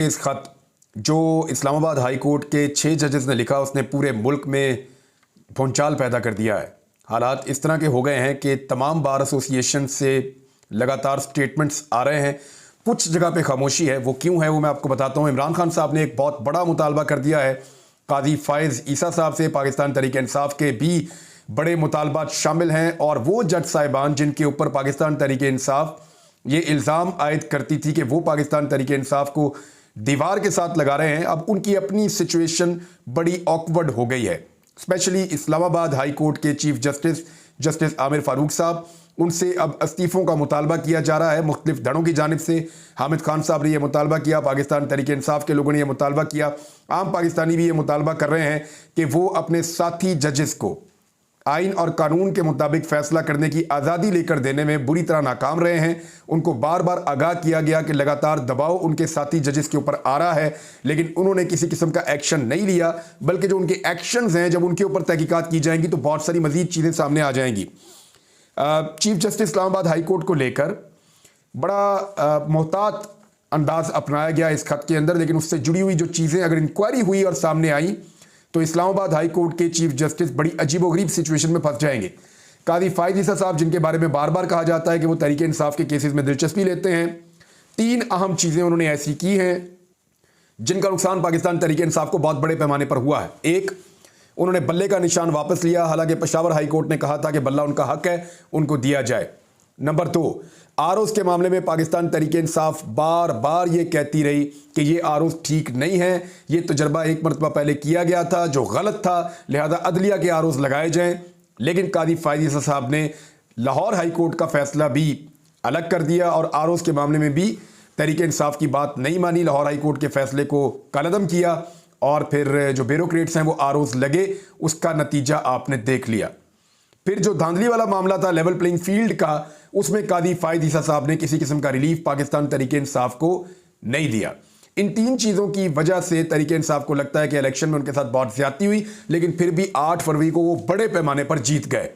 इस खत जो इस्लामाबाद हाई कोर्ट के 6 जजेस ने लिखा उसने पूरे मुल्क में भूचाल पैदा कर दिया है। हालात इस तरह के हो गए हैं कि तमाम बार एसोसिएशन से लगातार स्टेटमेंट्स आ रहे हैं। कुछ जगह पे खामोशी है, वो क्यों है वो मैं आपको बताता हूँ। इमरान खान साहब ने एक बहुत बड़ा मुतालबा कर दिया है। काजी फायज़ ईसा साहब से पाकिस्तान तहरीक इंसाफ के भी बड़े मुतालबात शामिल हैं और वो जज साहिबान जिनके ऊपर पाकिस्तान तहरीक इंसाफ ये इल्ज़ाम आयद करती थी कि वो पाकिस्तान तहरीक इंसाफ को दीवार के साथ लगा रहे हैं, अब उनकी अपनी सिचुएशन बड़ी ऑकवर्ड हो गई है। स्पेशली इस्लामाबाद हाई कोर्ट के चीफ जस्टिस आमिर फारूक साहब, उनसे अब इस्तीफ़ों का मुतालबा किया जा रहा है मुख्तलिफ धड़ों की जानिब से। हामिद खान साहब ने यह मुतालबा किया, पाकिस्तान तहरीक इंसाफ के लोगों ने यह मुतालबा किया, आम पाकिस्तानी भी ये मुतालबा कर रहे हैं कि वो अपने साथी जजेस को आइन और कानून के मुताबिक फैसला करने की आज़ादी लेकर देने में बुरी तरह नाकाम रहे हैं। उनको बार बार आगाह किया गया कि लगातार दबाव उनके साथी जजेस के ऊपर आ रहा है, लेकिन उन्होंने किसी किस्म का एक्शन नहीं लिया, बल्कि जो उनके एक्शंस हैं जब उनके ऊपर तहकीकात की जाएंगी तो बहुत सारी मजीद चीज़ें सामने आ जाएंगी। Chief justice Islamabad high court को लेकर बड़ा मोहतात अंदाज अपनाया गया इस खत के अंदर, लेकिन उससे जुड़ी हुई जो चीज़ें अगर इंक्वायरी हुई और सामने आई तो इस्लामाबाद हाई कोर्ट के चीफ जस्टिस बड़ी अजीबोगरीब सिचुएशन में फंस जाएंगे। काजी फायज़ ईसा साहब, जिनके बारे में बार बार कहा जाता है कि वो तहरीक इंसाफ के केसेस में दिलचस्पी लेते हैं, 3 अहम चीज़ें उन्होंने ऐसी की हैं जिनका नुकसान पाकिस्तान तहरीक इंसाफ को बहुत बड़े पैमाने पर हुआ है। एक, उन्होंने बल्ले का निशान वापस लिया, हालांकि पेशावर हाई कोर्ट ने कहा था कि बल्ला उनका हक है, उनको दिया जाए। नंबर 2, आरओज़ के मामले में पाकिस्तान तहरीक इंसाफ बार बार ये कहती रही कि ये आरओज़ ठीक नहीं है, ये तजर्बा एक मरतबा पहले किया गया था जो गलत था, लिहाजा अदलिया के आरओज़ लगाए जाएं। लेकिन काजी फायज़ ईसा साहब ने लाहौर हाई कोर्ट का फैसला भी अलग कर दिया और आरओज़ के मामले में भी तहरीक इंसाफ की बात नहीं मानी, लाहौर हाई कोर्ट के फैसले को कलअदम किया और फिर जो ब्यूरोक्रेट्स हैं वो आरओज़ लगे, उसका नतीजा आपने देख लिया। फिर जो धांधली वाला मामला था लेवल प्लेइंग फील्ड का, उसमें काजी फायज़ ईसा साहब ने किसी किस्म का रिलीफ पाकिस्तान तहरीक इंसाफ को नहीं दिया। इन 3 चीज़ों की वजह से तहरीक इंसाफ को लगता है कि इलेक्शन में उनके साथ बहुत ज्यादती हुई, लेकिन फिर भी 8 फरवरी को वो बड़े पैमाने पर जीत गए।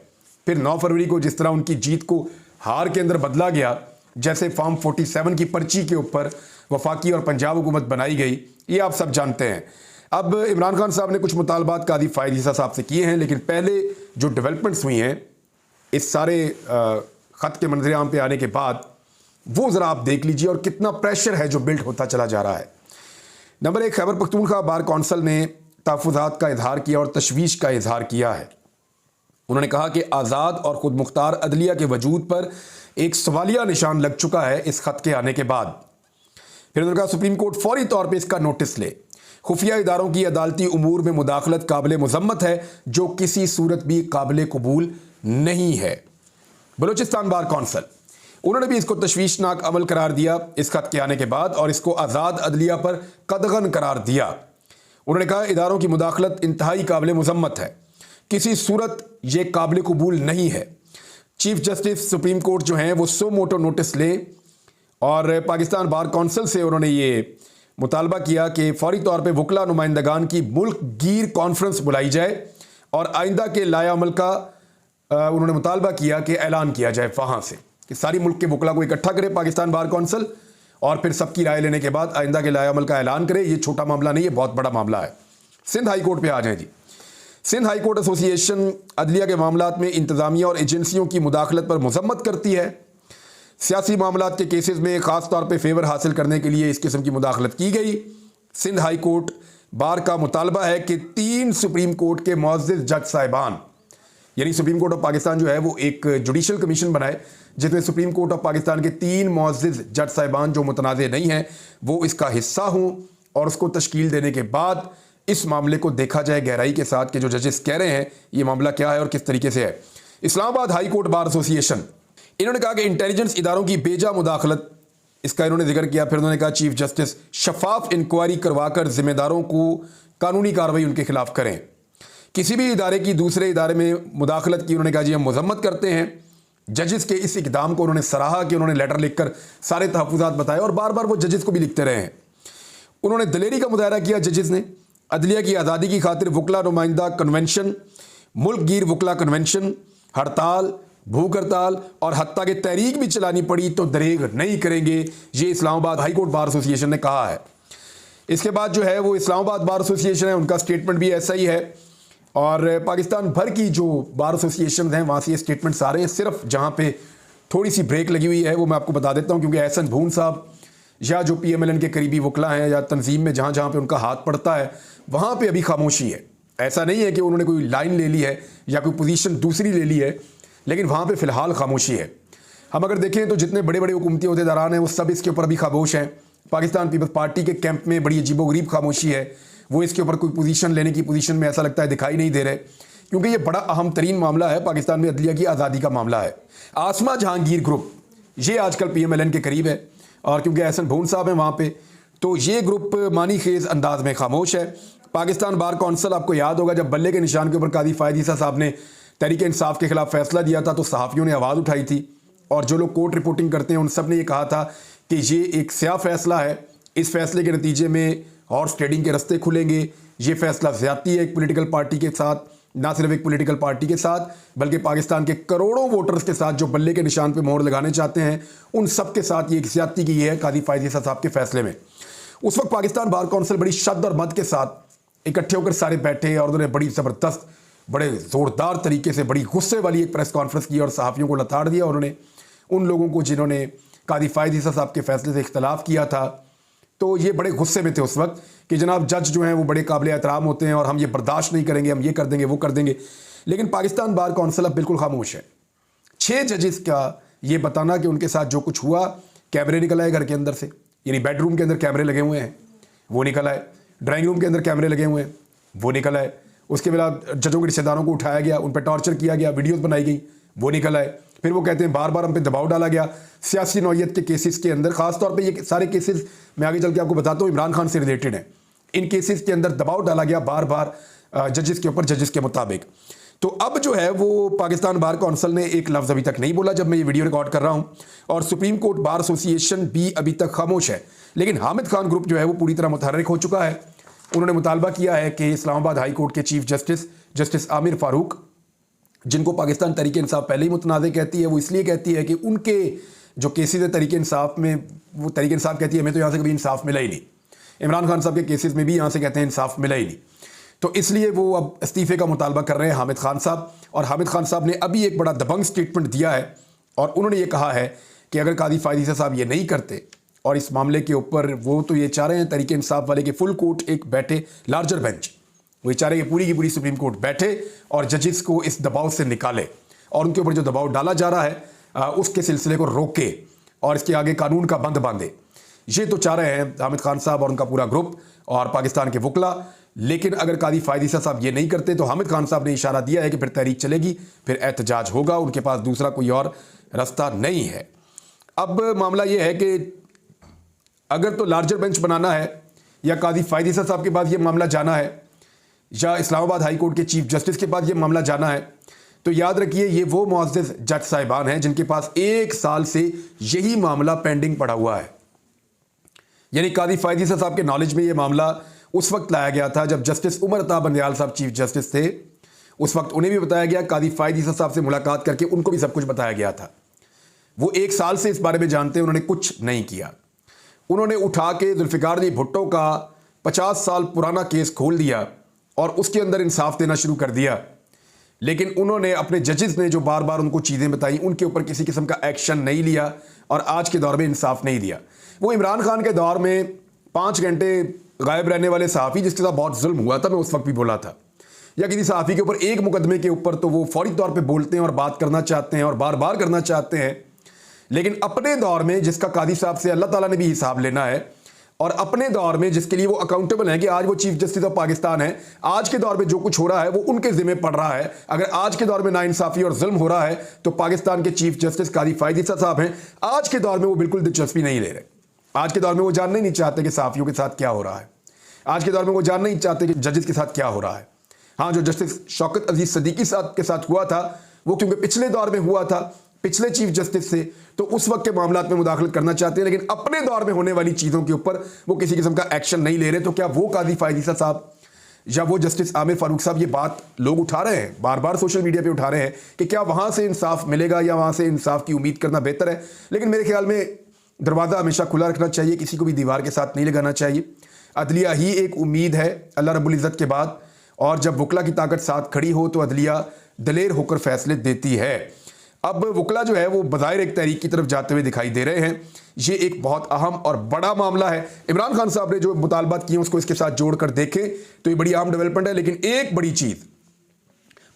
फिर 9 फरवरी को जिस तरह उनकी जीत को हार के अंदर बदला गया, जैसे फॉर्म 47 की पर्ची के ऊपर वफाकी और पंजाब हुकूमत बनाई गई, ये आप सब जानते हैं। अब इमरान खान साहब ने कुछ मुतालबात काजी फायज़ ईसा साहब से किए हैं, लेकिन पहले जो डेवलपमेंट्स हुई हैं इस सारे ख़त के मंजर आम पे आने के बाद, वो ज़रा आप देख लीजिए और कितना प्रेशर है जो बिल्ड होता चला जा रहा है। Number 1, Khyber Pakhtunkhwa bar council ने तहफ़्फ़ुज़ात का इजहार किया और तशवीश का इजहार किया है। उन्होंने कहा कि आज़ाद और खुद मुख्तार अदलिया के वजूद पर एक सवालिया निशान लग चुका है इस खत के आने के बाद। फिर उन्होंने कहा सुप्रीम कोर्ट फौरी तौर पर इसका नोटिस ले, खुफिया इदारों की अदालती उमूर में मुदाखलत काबिल मुज़म्मत है जो किसी सूरत भी काबिल कबूल नहीं है। बलूचिस्तान बार कौंसिल, उन्होंने भी इसको तशवीशनाक अमल करार दिया इस खत के आने के बाद और इसको आज़ाद अदलिया पर कदगन करार दिया। उन्होंने कहा इदारों की मुदाखलत इंतहाई काबिल मुज़म्मत है, किसी सूरत ये काबिल कबूल नहीं है। चीफ जस्टिस सुप्रीम कोर्ट जो हैं वो सो मोटो नोटिस लें और पाकिस्तान बार कौंसिल से उन्होंने ये मुतालबा किया कि फौरी तौर पे वकला नुमाइंदगान की मुल्क गिर कॉन्फ्रेंस बुलाई जाए और आइंदा के लाया अमल का उन्होंने मुतालबा किया कि ऐलान किया जाए वहाँ से कि सारी मुल्क के वकला को इकट्ठा करे पाकिस्तान बार कौंसिल और फिर सबकी राय लेने के बाद आइंदा के लाया अमल का ऐलान करे। ये छोटा मामला नहीं है, बहुत बड़ा मामला है। सिंध हाई कोर्ट पर आ जाए जी। सिंध हाई कोर्ट एसोसिएशन अदलिया के मामलात में इंतजामिया और एजेंसियों की मुदाखलत पर मजम्मत करती है। सियासी मामलात के केसेस में ख़ास तौर पे फेवर हासिल करने के लिए इस किस्म की मुदाखलत की गई। सिंध हाई कोर्ट बार का मुतालबा है कि 3 सुप्रीम कोर्ट के मुअज़्ज़िज़ जज साहिबान, यानी सुप्रीम कोर्ट ऑफ पाकिस्तान जो है वो एक जुडिशल कमीशन बनाए जिसमें सुप्रीम कोर्ट ऑफ पाकिस्तान के 3 मुअज़्ज़िज़ जज साहिबान जो मुतनाज़े नहीं हैं वो इसका हिस्सा हों और उसको तश्कील देने के बाद इस मामले को देखा जाए गहराई के साथ कि जो जजेस कह रहे हैं ये मामला क्या है और किस तरीके से है। Islamabad high court bar association, इन्होंने कहा कि इंटेलिजेंस इदारों की बेजा मुदाखलत, इसका इन्होंने जिक्र किया। फिर उन्होंने कहा चीफ जस्टिस शफाफ इंक्वायरी करवाकर जिम्मेदारों को कानूनी कार्रवाई उनके खिलाफ करें। किसी भी इदारे की दूसरे इदारे में मुदाखलत की उन्होंने कहा जी हम मजम्मत करते हैं। जजेस के इस इकदाम को उन्होंने सराहा कि उन्होंने लेटर लिखकर सारे तहफ़्फ़ुज़ात बताए और बार बार वो जजेस को भी लिखते रहे हैं। उन्होंने दलेरी का मुजाहरा किया जजेस ने, अदलिया की आज़ादी की खातिर वकला नुमाइंदा कन्वेंशन, मुल्क गिर वकला कन्वेंशन, हड़ताल, भूख हड़ताल और हत्ता के तहरीक भी चलानी पड़ी तो दरेग नहीं करेंगे, ये Islamabad high court bar association ने कहा है। इसके बाद जो है वो इस्लामाबाद बार एसोसिएशन है, उनका स्टेटमेंट भी ऐसा ही है। और पाकिस्तान भर की जो बार एसोसिएशन हैं वहाँ से ये स्टेटमेंट्स आ रहे हैं। सिर्फ जहाँ पे थोड़ी सी ब्रेक लगी हुई है वो मैं आपको बता देता हूँ, क्योंकि एहसन भून साहब या जो PMLN के करीबी वकला हैं या तंजीम में जहाँ जहाँ पे उनका हाथ पड़ता है वहाँ पे अभी खामोशी है। ऐसा नहीं है कि उन्होंने कोई लाइन ले ली है या कोई पोजीशन दूसरी ले ली है, लेकिन वहाँ पे फ़िलहाल खामोशी है। हम अगर देखें तो जितने बड़े बड़े हुकूमती अहदेदारान हैं वो सब इसके ऊपर अभी खामोश हैं। पाकिस्तान पीपल्स पार्टी के कैंप में बड़ी अजीबोगरीब खामोशी है, वो इसके ऊपर कोई पोजीशन लेने की पोजीशन में ऐसा लगता है दिखाई नहीं दे रहे, क्योंकि ये बड़ा अहम तरीन मामला है। पाकिस्तान में अदलिया की आज़ादी का मामला है। आसमा जहांगीर ग्रुप ये आजकल PMLN के करीब है, और क्योंकि एहसन भून साहब हैं वहाँ पे, तो ये ग्रुप मानी खेज अंदाज में खामोश है। पाकिस्तान बार कौंसिल, आपको याद होगा जब बल्ले के निशान के ऊपर कादी फ़ायद ईसा साहब ने तहरीक इंसाफ के खिलाफ फैसला दिया था तो सहाफ़ियों ने आवाज़ उठाई थी, और जो लोग कोर्ट रिपोर्टिंग करते हैं उन सब ने ये कहा था कि ये एक स्याह फैसला है, इस फैसले के नतीजे में हॉर्स ट्रेडिंग के रास्ते खुलेंगे, ये फैसला ज़्यादती है एक पॉलिटिकल पार्टी के साथ, ना सिर्फ एक पॉलिटिकल पार्टी के साथ बल्कि पाकिस्तान के करोड़ों वोटर्स के साथ जो बल्ले के निशान पे मोहर लगाने चाहते हैं, उन सब के साथ ये एक ज़्यादती की है कादी फ़ायद ईसा साहब के फैसले में। उस वक्त पाकिस्तान बार कौंसिल बड़ी शद्द और मद के साथ इकट्ठे होकर सारे बैठे और उन्होंने बड़ी ज़बरदस्त, बड़े ज़ोरदार तरीके से बड़ी गुस्से वाली एक प्रेस कॉन्फ्रेंस की और सहाफ़ियों को लताड़ दिया। उन्होंने उन लोगों को जिन्होंने कादी फ़ायद ईसा साहब के फैसले से इख्तलाफ किया था, तो ये बड़े गुस्से में थे उस वक्त कि जनाब जज जो हैं वो बड़े काबिल एहतराम होते हैं और हम ये बर्दाश्त नहीं करेंगे, हम ये कर देंगे वो कर देंगे। लेकिन पाकिस्तान बार कौंसिल अब बिल्कुल खामोश है। 6 जजेस का ये बताना कि उनके साथ जो कुछ हुआ, कैमरे निकल आए घर के अंदर से, यानी बेडरूम के अंदर कैमरे लगे हुए हैं वो निकल आए, ड्राइंग रूम के अंदर कैमरे लगे हुए हैं वो निकल आए, उसके बाद जजों के रिश्तेदारों को उठाया गया, उन पर टॉर्चर किया गया, वीडियोज़ बनाई गई वो निकल आए। फिर वो कहते हैं बार बार हम पे दबाव डाला गया सियासी नौयत के केसेस के अंदर, ख़ास तौर पे ये सारे केसेस मैं आगे चल के आपको बताता हूँ इमरान खान से रिलेटेड हैं। इन केसेस के अंदर दबाव डाला गया बार बार जजेस के ऊपर, जजेस के मुताबिक। तो अब जो है वो पाकिस्तान बार कौंसिल ने एक लफ्ज़ अभी तक नहीं बोला जब मैं ये वीडियो रिकॉर्ड कर रहा हूँ, और सुप्रीम कोर्ट बार एसोसिएशन भी अभी तक खामोश है। लेकिन हामिद खान ग्रुप जो है वो पूरी तरह मुतहर्रिक हो चुका है। उन्होंने मुतालबा किया है कि इस्लामाबाद हाई कोर्ट के चीफ जस्टिस आमिर फारूक, जिनको पाकिस्तान तहरीक इंसाफ पहले ही मुतनाज़ कहती है, वो इसलिए कहती है कि उनके जो केसेस है तहरीक इंसाफ में, वो तहरीक इंसाफ कहती है हमें तो यहाँ से कभी इंसाफ मिला ही नहीं, इमरान खान साहब के केसेस में भी यहाँ से कहते हैं इंसाफ मिला ही नहीं, तो इसलिए वो अब इस्तीफ़े का मुतालबा कर रहे हैं हामिद खान साहब। और हामिद खान साहब ने अभी एक बड़ा दबंग स्टेटमेंट दिया है, और उन्होंने ये कहा है कि अगर कादी फ़ायद ईसा साहब ये नहीं करते, और इस मामले के ऊपर वो तो ये चाह रहे हैं तहरीक इंसाफ वाले के फुल कोर्ट एक बैठे, लार्जर बेंच, वो चाह रहे हैं पूरी की पूरी सुप्रीम कोर्ट बैठे और जजेस को इस दबाव से निकाले और उनके ऊपर जो दबाव डाला जा रहा है उसके सिलसिले को रोके और इसके आगे कानून का बंद बांधे। ये तो चाह रहे हैं हामिद खान साहब और उनका पूरा ग्रुप और पाकिस्तान के वकला। लेकिन अगर कादी फ़ायद ईसा साहब ये नहीं करते तो हामिद खान साहब ने इशारा दिया है कि फिर तहरीक चलेगी, फिर एहतजाज होगा, उनके पास दूसरा कोई और रास्ता नहीं है। अब मामला ये है कि अगर तो लार्जर बेंच बनाना है या कादी फ़ायद ईसा साहब के पास ये मामला जाना है या इस्लामाबाद हाई कोर्ट के चीफ जस्टिस के पास ये मामला जाना है, तो याद रखिए ये वो मुअज़्ज़ज़ जज साहिबान हैं जिनके पास 1 साल से यही मामला पेंडिंग पड़ा हुआ है। यानी कादी फ़ायद ईसा साहब के नॉलेज में ये मामला उस वक्त लाया गया था जब जस्टिस उमर अता बंदयाल साहब चीफ जस्टिस थे। उस वक्त उन्हें भी बताया गया, कादी फ़ायद ईसा साहब से मुलाकात करके उनको भी सब कुछ बताया गया था। वो 1 साल से इस बारे में जानते हैं, उन्होंने कुछ नहीं किया। उन्होंने उठा के जुल्फ़िकार अली भुट्टो का 50 साल पुराना केस खोल दिया और उसके अंदर इंसाफ देना शुरू कर दिया। लेकिन उन्होंने अपने जजेस ने जो बार बार उनको चीज़ें बताई उनके ऊपर किसी किस्म का एक्शन नहीं लिया और आज के दौर में इंसाफ नहीं दिया। वो इमरान खान के दौर में 5 घंटे गायब रहने वाले सहाफ़ी जिसके साथ बहुत जुल्म हुआ था, मैं उस वक्त भी बोला था, या किसी सहाफ़ी के ऊपर एक मुकदमे के ऊपर तो वो फौरी तौर पे बोलते हैं और बात करना चाहते हैं और बार बार करना चाहते हैं। लेकिन अपने दौर में जिसका कादी साहब से अल्लाह ताला ने भी हिसाब लेना है और अपने दौर में जिसके लिए वो अकाउंटेबल है कि आज वो चीफ जस्टिस ऑफ पाकिस्तान है, आज के दौर में जो कुछ हो रहा है वो उनके ज़िम्मे पड़ रहा है। अगर आज के दौर में नाइंसाफ़ी और जुल्म हो रहा है तो पाकिस्तान के चीफ जस्टिस कादी फ़ायद ईसा साहब हैं, आज के दौर में वो बिल्कुल दिलचस्पी नहीं ले रहे। आज के दौर में वो जानना ही नहीं चाहते कि सहाफ़ियों के साथ क्या हो रहा है। आज के दौर में वो जानना ही चाहते कि जजेस के साथ क्या हो रहा है। हाँ, जो जस्टिस शौकत अजीज़ सदीकी के साथ हुआ था वो क्योंकि पिछले दौर में हुआ था, पिछले चीफ जस्टिस से, तो उस वक्त के मामलात में मुदाखलत करना चाहते हैं। लेकिन अपने दौर में होने वाली चीज़ों के ऊपर वो किसी किस्म का एक्शन नहीं ले रहे। तो क्या वो कादी फ़ायद ईसा साहब या वो जस्टिस आमिर फारूक साहब, ये बात लोग उठा रहे हैं, बार बार सोशल मीडिया पे उठा रहे हैं कि क्या वहाँ से इंसाफ मिलेगा या वहाँ से इंसाफ की उम्मीद करना बेहतर है। लेकिन मेरे ख्याल में दरवाज़ा हमेशा खुला रखना चाहिए, किसी को भी दीवार के साथ नहीं लगाना चाहिए। अदलिया ही एक उम्मीद है अल्लाह रब्बुल इज़्ज़त के बाद, और जब वकला की ताकत साथ खड़ी हो तो अदलिया दलेर होकर फैसले देती है। अब वकला जो है वो बज़ाहिर एक तहरीक की तरफ जाते हुए दिखाई दे रहे हैं। ये एक बहुत अहम और बड़ा मामला है। इमरान खान साहब ने जो मुतालबात किए उसको इसके साथ जोड़कर देखें तो ये बड़ी अहम डेवलपमेंट है। लेकिन एक बड़ी चीज़,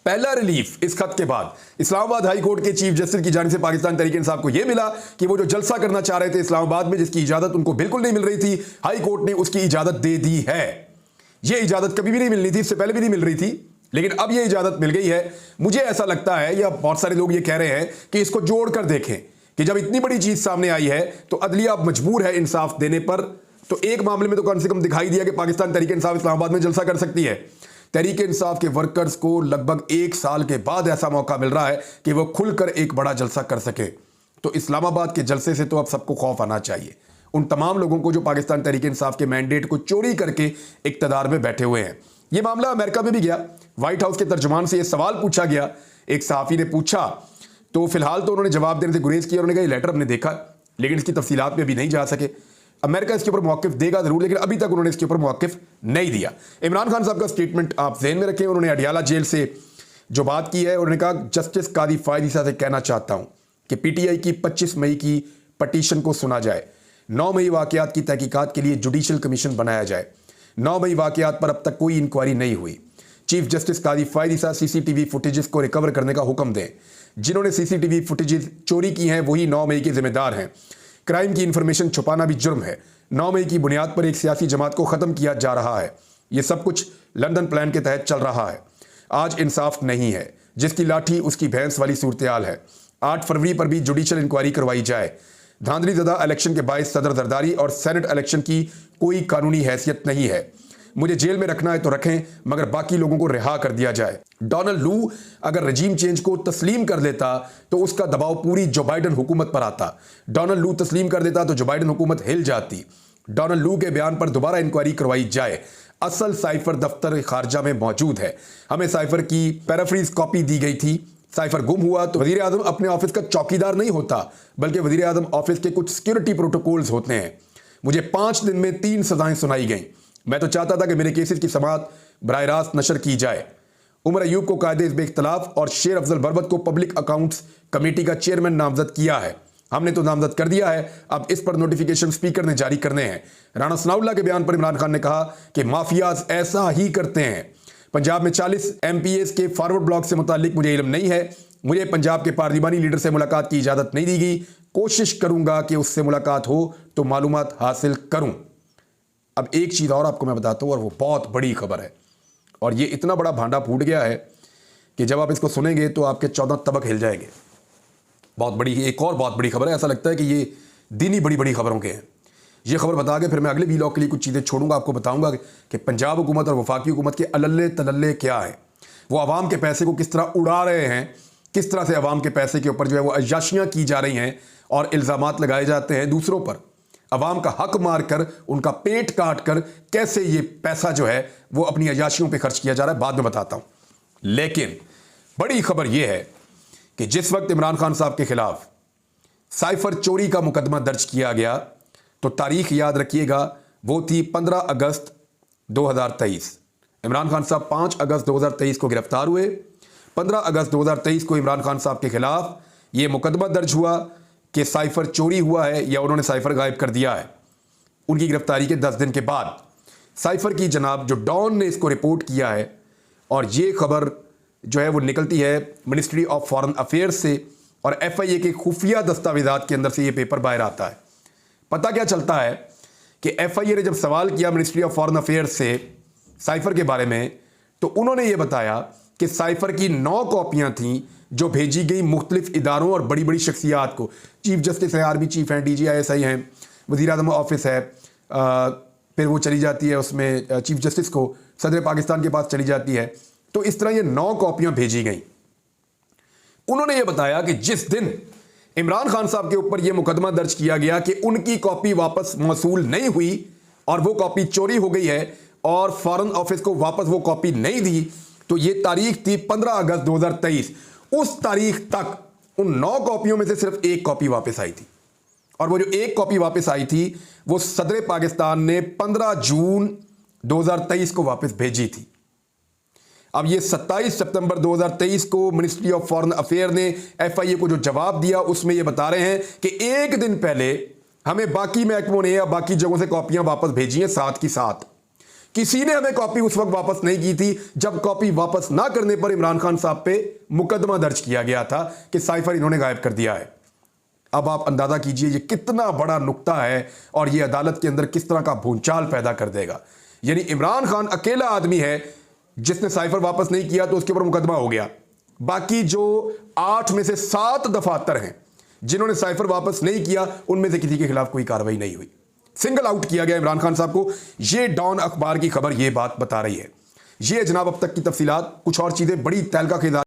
पहला रिलीफ इस खत के बाद इस्लामाबाद हाई कोर्ट के चीफ जस्टिस की जानिब से पाकिस्तान तहरीक इंसाफ को यह मिला कि वो जो जलसा करना चाह रहे थे इस्लामाबाद में, जिसकी इजाजत उनको बिल्कुल नहीं मिल रही थी, हाई कोर्ट ने उसकी इजाजत दे दी है। यह इजाजत कभी भी नहीं मिलनी थी, इससे पहले भी नहीं मिल रही थी, लेकिन अब यह इजाजत मिल गई है। मुझे ऐसा लगता है, या बहुत सारे लोग ये कह रहे हैं कि इसको जोड़कर देखें कि जब इतनी बड़ी चीज सामने आई है तो अदलिया अब मजबूर है इंसाफ देने पर। तो एक मामले में तो कम से कम दिखाई दिया कि पाकिस्तान तहरीक इंसाफ इस्लामाबाद में जलसा कर सकती है। तहरीक इंसाफ के वर्कर्स को लगभग 1 साल के बाद ऐसा मौका मिल रहा है कि वो खुलकर एक बड़ा जलसा कर सके। तो इस्लामाबाद के जलसे से तो अब सबको खौफ आना चाहिए, उन तमाम लोगों को जो पाकिस्तान तहरीक इंसाफ के मैंडेट को चोरी करके इक्तदार में बैठे हुए हैं। यह मामला अमेरिका में भी गया। व्हाइट हाउस के तर्जुमान से यह सवाल पूछा गया, एक सहाफ़ी ने पूछा, तो फिलहाल तो उन्होंने जवाब देने से गुरेज किया। उन्होंने कहा ये लेटर हमने देखा, लेकिन इसकी तफसीलात में भी नहीं जा सके। अमेरिका इसके ऊपर मौक़िफ़ देगा ज़रूर, लेकिन अभी तक उन्होंने इसके ऊपर मौक़िफ़ नहीं दिया। इमरान खान साहब का स्टेटमेंट आप ज़हन में रखें। उन्होंने अडियाला जेल से जो बात की है, उन्होंने कहा, जस्टिस कादी फ़ायद ईसा से कहना चाहता हूँ कि PTI की 25 मई की पटिशन को सुना जाए। 9 मई वाक़यात की तहकीकात के लिए जुडिशल कमीशन बनाया जाए। 9 मई वाक़यात पर अब तक कोई इंक्वायरी नहीं हुई। चीफ जस्टिस कादी फ़ायद ईसा CCTV फुटेजेस को रिकवर करने का हुक्म दें। जिन्होंने CCTV फुटेजेस चोरी की हैं वही 9 मई के जिम्मेदार हैं। क्राइम की इंफॉर्मेशन छुपाना भी जुर्म है। 9 मई की बुनियाद पर एक सियासी जमात को ख़त्म किया जा रहा है। ये सब कुछ लंदन प्लान के तहत चल रहा है। आज इंसाफ नहीं है, जिसकी लाठी उसकी भैंस वाली सूरत हाल है। 8 फरवरी पर भी जुडिशल इंक्वायरी करवाई जाए। धांधली ज़दा इलेक्शन के बायस सदर जरदारी और सेनेट इलेक्शन की कोई कानूनी हैसियत नहीं है। मुझे जेल में रखना है तो रखें, मगर बाकी लोगों को रिहा कर दिया जाए। डोनाल्ड लू अगर रजीम चेंज को तस्लीम कर लेता तो उसका दबाव पूरी जो बाइडन हुकूमत पर आता। डोनाल्ड लू तस्लीम कर देता तो जो बाइडन हुकूमत हिल जाती। डोनाल्ड लू के बयान पर दोबारा इंक्वायरी करवाई जाए। असल साइफर दफ्तर खारजा में मौजूद है। हमें साइफर की पैराफ्रीज कॉपी दी गई थी। साइफर गुम हुआ तो वजीर आजम अपने ऑफिस का चौकीदार नहीं होता, बल्कि वजीर आजम ऑफिस के कुछ सिक्योरिटी प्रोटोकॉल्स होते हैं। मुझे 5 दिन में 3 सजाएं सुनाई गईं। मैं तो चाहता था कि मेरे केसेस की समाअत बराह रास्त नशर की जाए। उमर अयूब को कायदे इस इख्तलाफ और शेर अफजल बरबत को पब्लिक अकाउंट्स कमेटी का चेयरमैन नामजद किया है। हमने तो नामजद कर दिया है, अब इस पर नोटिफिकेशन स्पीकर ने जारी करने हैं। राणा सनाउल्लाह के बयान पर इमरान खान ने कहा कि माफियाज ऐसा ही करते हैं। पंजाब में 40 MPAs के फॉरवर्ड ब्लॉक से मुतालिक मुझे इल्म नहीं है। मुझे पंजाब के पार्लिमानी लीडर से मुलाकात की इजाज़त नहीं दी गई। कोशिश करूंगा कि उससे मुलाकात हो तो मालूमात हासिल करूं। अब एक चीज़ और आपको मैं बताता हूं, और वो बहुत बड़ी खबर है, और ये इतना बड़ा भांडा फूट गया है कि जब आप इसको सुनेंगे तो आपके 14 तबक हिल जाएंगे। बहुत बड़ी, एक और बहुत बड़ी खबर है। ऐसा लगता है कि ये दिन ही बड़ी बड़ी खबरों के हैं। ये खबर बता के फिर मैं अगले व्लॉग के लिए कुछ चीज़ें छोड़ूंगा, आपको बताऊंगा कि पंजाब हुकूमत और वफाकी हुकूमत के अल्ले तलल्ले क्या है। वो आवाम के पैसे को किस तरह उड़ा रहे हैं, किस तरह से आवाम के पैसे के ऊपर जो है वो अयाशियाँ की जा रही हैं और इल्ज़ामात लगाए जाते हैं दूसरों पर। अवाम का हक मार कर, उनका पेट काट कर कैसे ये पैसा जो है वो अपनी अयाशियों पर खर्च किया जा रहा है, बाद में बताता हूँ। लेकिन बड़ी खबर यह है कि जिस वक्त इमरान खान साहब के खिलाफ साइफर चोरी का मुकदमा दर्ज किया गया तो तारीख याद रखिएगा, वो थी 15 अगस्त 2023। इमरान खान साहब 5 अगस्त 2023 को गिरफ्तार हुए। 15 अगस्त 2023 को इमरान खान साहब के खिलाफ ये मुकदमा दर्ज हुआ कि साइफर चोरी हुआ है या उन्होंने साइफर गायब कर दिया है। उनकी गिरफ्तारी के 10 दिन के बाद साइफर की जनाब जो डॉन ने इसको रिपोर्ट किया है, और ये खबर जो है वो निकलती है मिनिस्ट्री ऑफ फॉरेन अफेयर्स से, और FIA के खुफिया दस्तावेजात के अंदर से ये पेपर बाहर आता है। पता क्या चलता है कि FIA ने जब सवाल किया मिनिस्ट्री ऑफ फॉरेन अफेयर्स से साइफर के बारे में, तो उन्होंने ये बताया कि साइफर की 9 कॉपियां थीं जो भेजी गई मुख्तलिफ इदारों और बड़ी बड़ी शख्सियात को। चीफ जस्टिस हैं, आर्मी चीफ हैं, DGISI हैं, वज़ीर आज़म ऑफिस है, फिर वो चली जाती है उसमें चीफ जस्टिस को सदर पाकिस्तान के पास चली जाती है। तो इस तरह ये 9 कॉपियां भेजी गई। उन्होंने ये बताया कि जिस दिन इमरान खान साहब के ऊपर यह मुकदमा दर्ज किया गया कि उनकी कॉपी वापस मौसूल नहीं हुई और वो कॉपी चोरी हो गई है और फॉरेन ऑफिस को वापस वो कॉपी नहीं दी, तो ये तारीख थी 15 अगस्त 2023। उस तारीख तक उन 9 कॉपियों में से सिर्फ 1 कॉपी वापस आई थी, और वो जो एक कॉपी वापस आई थी वो सदर पाकिस्तान ने 15 जून 2023 को वापस भेजी थी। अब ये 27 सितंबर 2023 को मिनिस्ट्री ऑफ फॉरेन अफेयर ने FIA को जो जवाब दिया उसमें ये बता रहे हैं कि एक दिन पहले हमें बाकी महकमों ने या बाकी जगहों से कॉपियां वापस भेजी हैं साथ की साथ। किसी ने हमें कॉपी उस वक्त वापस नहीं की थी जब कॉपी वापस ना करने पर इमरान खान साहब पे मुकदमा दर्ज किया गया था कि साइफर इन्होंने गायब कर दिया है। अब आप अंदाजा कीजिए ये कितना बड़ा नुक्ता है और ये अदालत के अंदर किस तरह का भूचाल पैदा कर देगा। यानी इमरान खान अकेला आदमी है जिसने साइफर वापस नहीं किया तो उसके ऊपर मुकदमा हो गया। बाकी जो 8 में से 7 दफातर हैं जिन्होंने साइफर वापस नहीं किया उनमें से किसी के खिलाफ कोई कार्रवाई नहीं हुई। सिंगल आउट किया गया इमरान खान साहब को। ये डॉन अखबार की खबर ये बात बता रही है। ये जनाब अब तक की तफसीलात, कुछ और चीजें बड़ी तहलका खेज